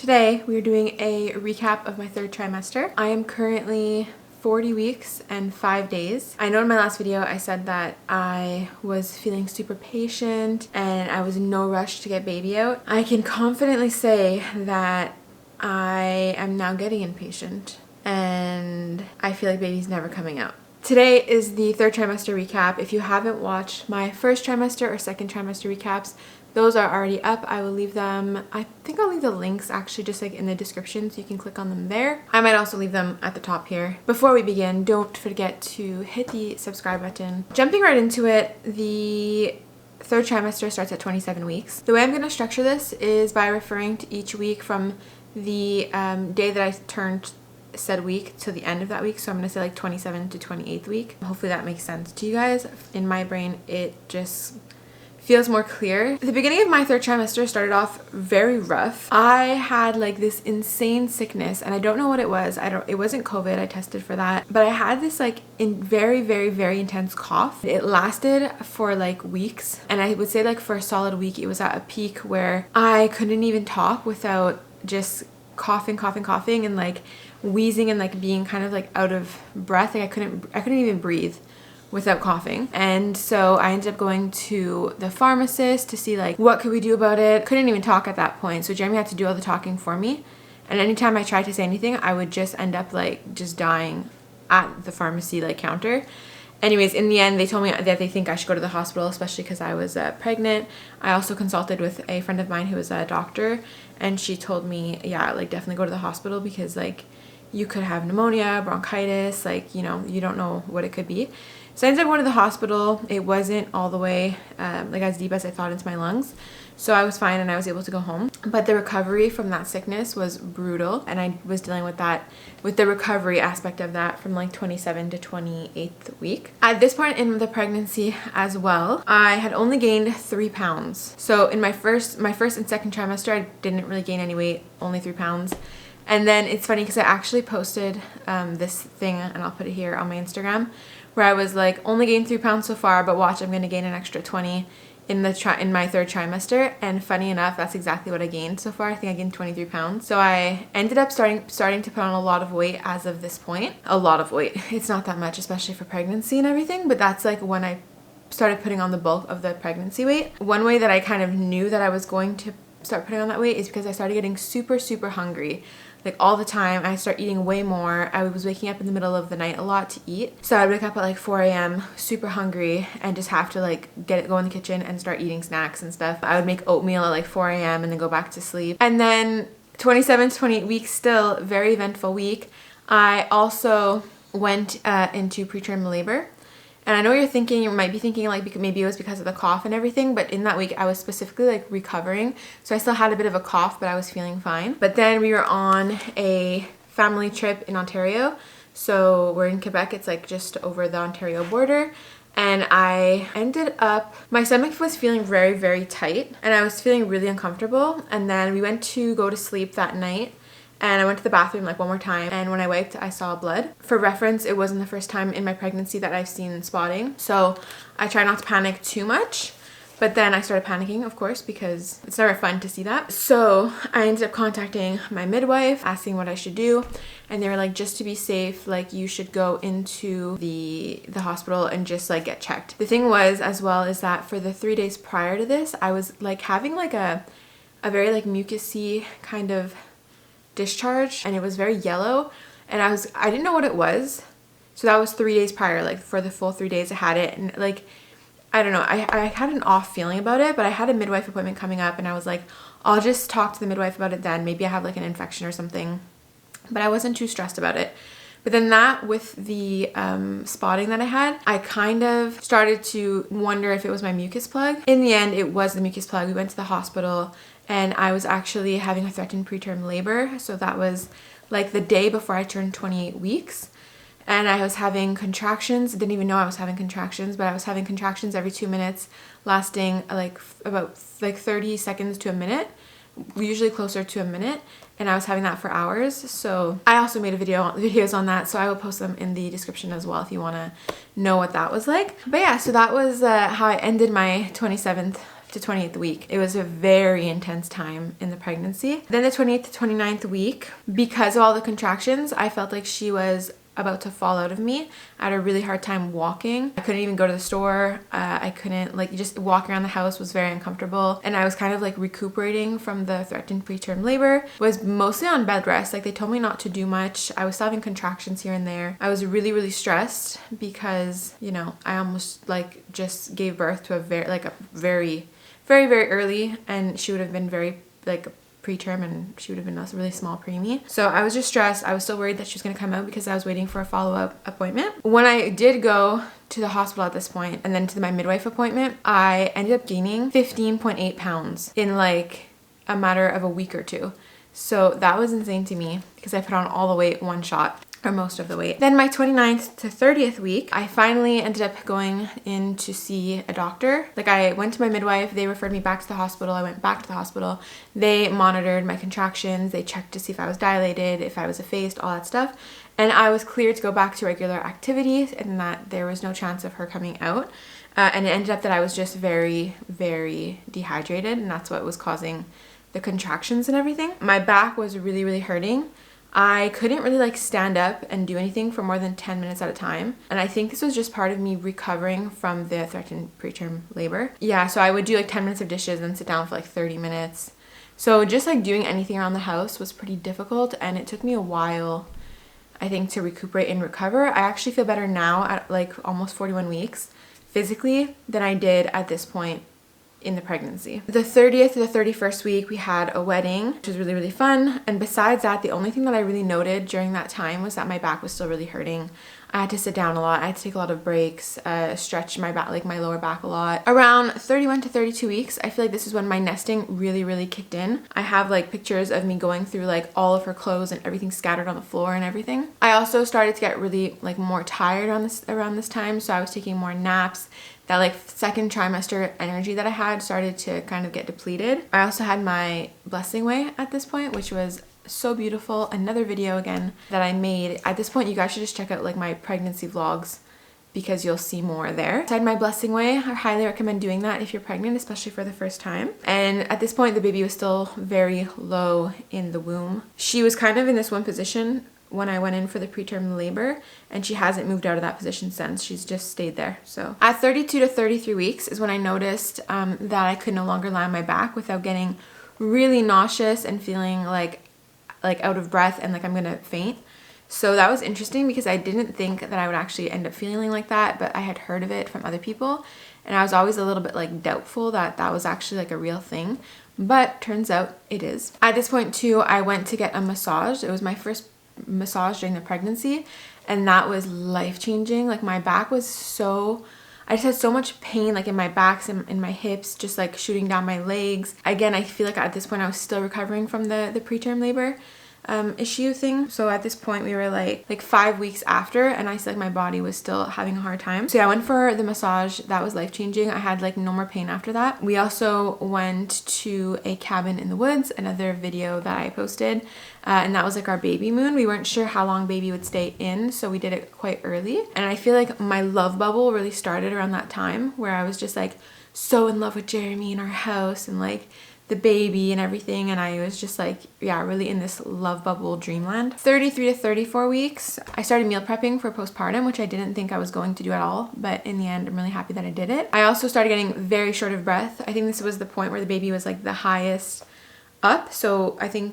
Today we are doing a recap of my third trimester. I am currently 40 weeks and 5 days. I know in my last video I said that I was feeling super patient and I was in no rush to get baby out. I can confidently say that I am now getting impatient and I feel like baby's never coming out. Today is the third trimester recap. If you haven't watched my first trimester or second trimester recaps, those are already up. I will leave them, I think I'll leave the links actually just like in the description so you can click on them there. I might also leave them at the top here. Before we begin, don't forget to hit the subscribe button. Jumping right into it, the third trimester starts at 27 weeks. The way I'm going to structure this is by referring to each week from the day that I turned said week to the end of that week. So I'm going to say like 27 to 28th week. Hopefully that makes sense to you guys. In my brain, it just feels more clear. The beginning of my third trimester started off very rough. I had like this insane sickness and I don't know what it was. It wasn't COVID, I tested for that. But I had this like very intense cough. It lasted for like weeks. And I would say like for a solid week, it was at a peak where I couldn't even talk without just coughing and like wheezing and like being kind of like out of breath. Like I couldn't even breathe without coughing. And so I ended up going to the pharmacist to see like what could we do about it. Couldn't even talk at that point, so Jeremy had to do all the talking for me. And anytime I tried to say anything, I would just end up like just dying at the pharmacy like counter. Anyways, in the end, they told me that they think I should go to the hospital, especially because I was pregnant. I also consulted with a friend of mine who was a doctor, and she told me, yeah, like definitely go to the hospital because like you could have pneumonia, bronchitis, like, you know, you don't know what it could be. So I ended up going to the hospital. It wasn't all the way like as deep as I thought into my lungs. So I was fine and I was able to go home. But the recovery from that sickness was brutal. And I was dealing with that, with the recovery aspect of that from like 27 to 28th week. At this point in the pregnancy as well, I had only gained 3 pounds. So in my first and second trimester, I didn't really gain any weight, only 3 pounds. And then it's funny because I actually posted this thing, and I'll put it here on my Instagram, where I was like, only gained 3 pounds so far, but watch, I'm going to gain an extra 20 in my third trimester. And funny enough, that's exactly what I gained so far. I think I gained 23 pounds. So I ended up starting to put on a lot of weight as of this point. A lot of weight. It's not that much, especially for pregnancy and everything, but that's like when I started putting on the bulk of the pregnancy weight. One way that I kind of knew that I was going to start putting on that weight is because I started getting super hungry. Like all the time. I start eating way more. I was waking up in the middle of the night a lot to eat. So I'd wake up at like 4 a.m. super hungry and just have to like go in the kitchen and start eating snacks and stuff. I would make oatmeal at like 4 a.m. and then go back to sleep. And then 27 to 28 weeks, still very eventful week. I also went into preterm labor. And I know you might be thinking like maybe it was because of the cough and everything, but in that week I was specifically like recovering. So I still had a bit of a cough, but I was feeling fine. But then we were on a family trip in Ontario. So we're in Quebec, it's like just over the Ontario border. And I ended up, my stomach was feeling very tight and I was feeling really uncomfortable. And then we went to go to sleep that night. And I went to the bathroom like one more time, and when I wiped, I saw blood. For reference, it wasn't the first time in my pregnancy that I've seen spotting. So I tried not to panic too much, but then I started panicking, of course, because it's never fun to see that. So I ended up contacting my midwife, asking what I should do. And they were like, just to be safe, like you should go into the hospital and just like get checked. The thing was as well is that for the 3 days prior to this, I was like having like a very like mucusy kind of discharge, and it was very yellow, and I didn't know what it was. So that was 3 days prior, like for the full 3 days I had it, and like I don't know, I had an off feeling about it, but I had a midwife appointment coming up and I was like, I'll just talk to the midwife about it then, maybe I have like an infection or something. But I wasn't too stressed about it. But then that with the spotting that I had, I kind of started to wonder if it was my mucus plug. In the end, it was the mucus plug. We went to the hospital and I was actually having a threatened preterm labor. So that was like the day before I turned 28 weeks. And I was having contractions. I didn't even know I was having contractions, but I was having contractions every 2 minutes, lasting like about like 30 seconds to a minute, usually closer to a minute. And I was having that for hours. So I also made videos on that, so I will post them in the description as well if you want to know what that was like. But yeah, so that was how I ended my 27th to 28th week. It was a very intense time in the pregnancy. Then the 28th to 29th week, because of all the contractions, I felt like she was about to fall out of me. I had a really hard time walking. I couldn't even go to the store. I couldn't, like, just walk around the house was very uncomfortable. And I was kind of like recuperating from the threatened preterm labor. Was mostly on bed rest. Like, they told me not to do much. I was still having contractions here and there. I was really, really stressed because, you know, I almost like just gave birth to a very early, and she would have been very like preterm, and she would have been a really small preemie. So I was just stressed. I was still worried that she was going to come out because I was waiting for a follow-up appointment. When I did go to the hospital at this point, and then to my midwife appointment, I ended up gaining 15.8 pounds in like a matter of a week or two. So that was insane to me because I put on all the weight one shot, or most of the weight. Then my 29th to 30th week, I finally ended up going in to see a doctor. Like, I went to my midwife, they referred me back to the hospital, I went back to the hospital, they monitored my contractions, they checked to see if I was dilated, if I was effaced, all that stuff, and I was cleared to go back to regular activities and that there was no chance of her coming out. And it ended up that I was just very, very dehydrated, and that's what was causing the contractions and everything. My back was really, really hurting. I couldn't really like stand up and do anything for more than 10 minutes at a time. And I think this was just part of me recovering from the threatened preterm labor. Yeah, so I would do like 10 minutes of dishes and sit down for like 30 minutes. So just like doing anything around the house was pretty difficult, and it took me a while, I think, to recuperate and recover. I actually feel better now at like almost 41 weeks physically than I did at this point in the pregnancy. The 30th to the 31st week, we had a wedding, which was really, really fun. And besides that, the only thing that I really noted during that time was that my back was still really hurting. I had to sit down a lot. I had to take a lot of breaks, stretch my back, like my lower back a lot. Around 31 to 32 weeks, I feel like this is when my nesting really, really kicked in. I have like pictures of me going through like all of her clothes and everything scattered on the floor and everything. I also started to get really like more tired around this time, so I was taking more naps. That like second trimester energy that I had started to kind of get depleted. I also had my blessing way at this point, which was so beautiful. Another video again that I made. At this point, you guys should just check out like my pregnancy vlogs because you'll see more there. I had my blessing way. I highly recommend doing that if you're pregnant, especially for the first time. And at this point, the baby was still very low in the womb. She was kind of in this one position when I went in for the preterm labor, and she hasn't moved out of that position since. She's just stayed there. So at 32 to 33 weeks is when I noticed that I could no longer lie on my back without getting really nauseous and feeling like out of breath and like I'm gonna faint. So that was interesting because I didn't think that I would actually end up feeling like that, but I had heard of it from other people, and I was always a little bit like doubtful that that was actually like a real thing, but turns out it is. At this point too, I went to get a massage. It was my first massage during the pregnancy, and that was life-changing. Like, my back was so, I just had so much pain like in my backs and in my hips, just like shooting down my legs. Again, I feel like at this point I was still recovering from the preterm labor issue thing. So at this point we were like 5 weeks after, and I feel like my body was still having a hard time. So yeah, I went for the massage. That was life-changing. I had like no more pain after that. We also went to a cabin in the woods, another video that I posted, and that was like our baby moon. We weren't sure how long baby would stay in, so we did it quite early. And I feel like my love bubble really started around that time, where I was just like so in love with Jeremy and our house and like the baby and everything, and I was just like, yeah, really in this love bubble dreamland. 33 to 34 weeks, I started meal prepping for postpartum, which I didn't think I was going to do at all, but in the end I'm really happy that I did it. I also started getting very short of breath. I think this was the point where the baby was like the highest up, so I don't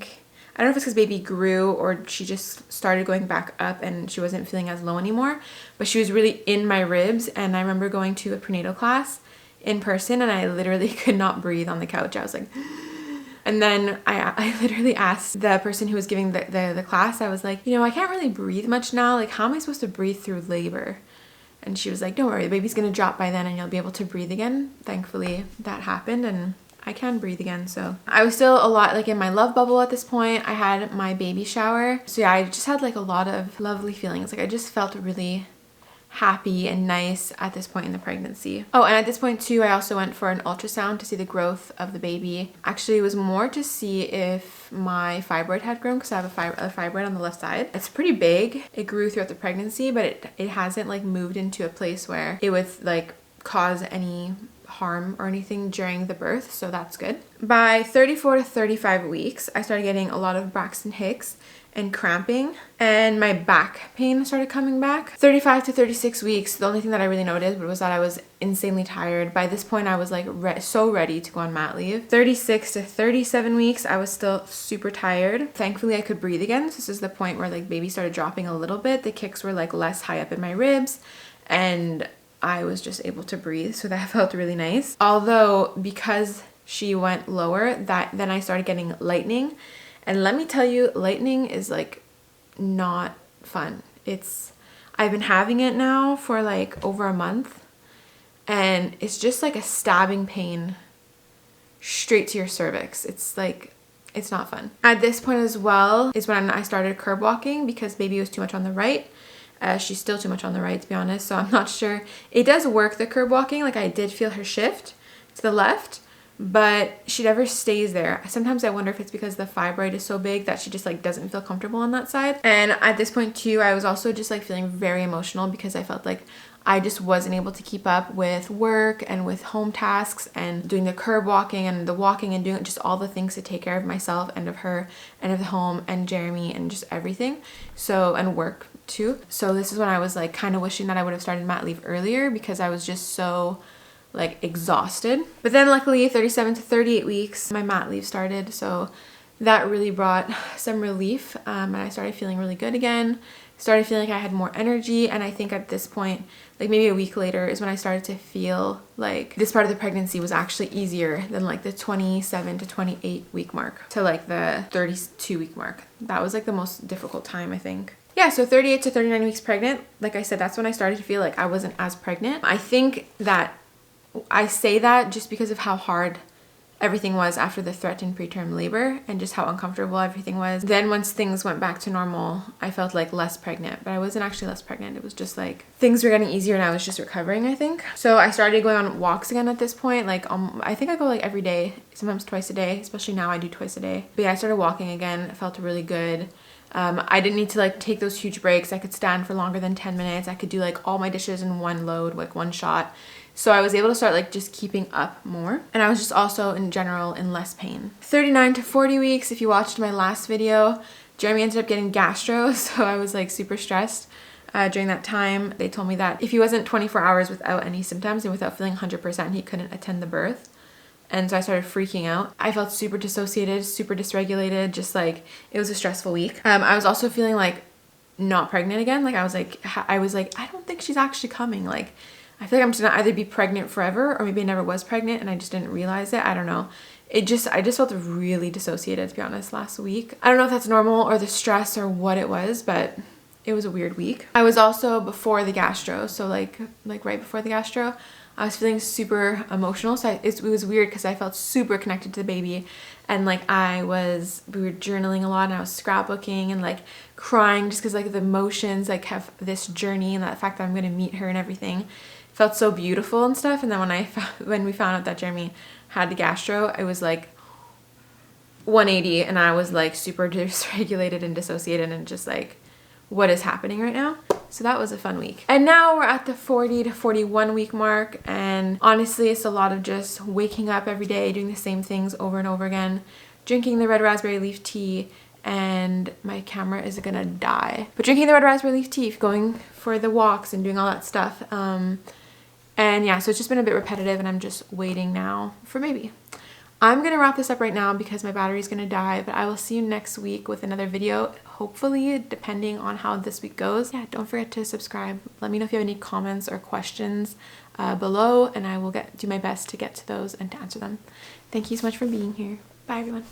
know if it's because baby grew or she just started going back up and she wasn't feeling as low anymore, but she was really in my ribs. And I remember going to a prenatal class in person, and I literally could not breathe on the couch. I was like, and then I literally asked the person who was giving the class, I was like, you know, I can't really breathe much now. Like, how am I supposed to breathe through labor? And she was like, don't worry, the baby's gonna drop by then and you'll be able to breathe again. Thankfully that happened, and I can breathe again. So I was still a lot like in my love bubble at this point. I had my baby shower. So yeah, I just had like a lot of lovely feelings. Like, I just felt really happy and nice at this point in the pregnancy. Oh, and at this point too, I also went for an ultrasound to see the growth of the baby. Actually, it was more to see if my fibroid had grown, because I have a fibroid on the left side. It's pretty big. It grew throughout the pregnancy, but it hasn't like moved into a place where it would like cause any harm or anything during the birth, so that's good. By 34 to 35 weeks, I started getting a lot of Braxton Hicks and cramping, and my back pain started coming back. 35 to 36 weeks, the only thing that I really noticed was that I was insanely tired. By this point, I was like so ready to go on mat leave. 36 to 37 weeks, I was still super tired. Thankfully, I could breathe again. So this is the point where like baby started dropping a little bit. The kicks were like less high up in my ribs, and I was just able to breathe, so that felt really nice. Although because she went lower, then I started getting lightning. And let me tell you, lightning is like not fun. I've been having it now for like over a month, and it's just like a stabbing pain straight to your cervix. It's like, it's not fun. At this point as well is when I started curb walking because baby was too much on the right. She's still too much on the right, to be honest, so I'm not sure. It does work, the curb walking. Like I did feel her shift to the left, but she never stays there. Sometimes I wonder if it's because the fibroid is so big that she just like doesn't feel comfortable on that side. And at this point too, I was also just like feeling very emotional because I felt like I just wasn't able to keep up with work and with home tasks and doing the curb walking and the walking and doing just all the things to take care of myself and of her and of the home and Jeremy and just everything. So, and work too. So this is when I was like kind of wishing that I would have started mat leave earlier because I was just so like exhausted. But then luckily 37 to 38 weeks my mat leave started, so that really brought some relief, and I started feeling really good again. Started feeling like I had more energy, and I think at this point, like maybe a week later, is when I started to feel like this part of the pregnancy was actually easier than like the 27 to 28 week mark to like the 32 week mark. That was like the most difficult time, I think. Yeah, so 38 to 39 weeks pregnant, like I said, that's when I started to feel like I wasn't as pregnant. I think that I say that just because of how hard everything was after the threatened preterm labor and just how uncomfortable everything was. Then once things went back to normal, I felt like less pregnant, but I wasn't actually less pregnant. It was just like things were getting easier and I was just recovering, I think. So I started going on walks again at this point. Like I think I go like every day, sometimes twice a day, especially now I do twice a day. But yeah, I started walking again. It felt really good. I didn't need to like take those huge breaks. I could stand for longer than 10 minutes. I could do like all my dishes in one load, like one shot. So I was able to start like just keeping up more. And I was just also in general in less pain. 39 to 40 weeks, if you watched my last video, Jeremy ended up getting gastro. So I was like super stressed during that time. They told me that if he wasn't 24 hours without any symptoms and without feeling 100%, he couldn't attend the birth. And so I started freaking out. I felt super dissociated, super dysregulated, just like it was a stressful week. I was also feeling like not pregnant again. Like I was like, I don't think she's actually coming. Like, I feel like I'm just gonna either be pregnant forever or maybe I never was pregnant and I just didn't realize it. I don't know. I just felt really dissociated, to be honest, last week. I don't know if that's normal or the stress or what it was, but it was a weird week. I was also before the gastro, so like right before the gastro, I was feeling super emotional. So it was weird because I felt super connected to the baby, and like we were journaling a lot and I was scrapbooking and like crying just because like the emotions like have this journey and that fact that I'm gonna meet her and everything felt so beautiful and stuff. And then when we found out that Jeremy had the gastro, it was like 180 and I was like super dysregulated and dissociated and just like, what is happening right now? So that was a fun week. And now we're at the 40 to 41 week mark, and honestly it's a lot of just waking up every day, doing the same things over and over again, drinking the red raspberry leaf tea, and my camera is gonna die. But drinking the red raspberry leaf tea, going for the walks and doing all that stuff. And yeah, so it's just been a bit repetitive and I'm just waiting now for baby. I'm gonna wrap this up right now because my battery's gonna die, but I will see you next week with another video, hopefully, depending on how this week goes. Yeah, don't forget to subscribe. Let me know if you have any comments or questions below, and I will do my best to get to those and to answer them. Thank you so much for being here. Bye, everyone.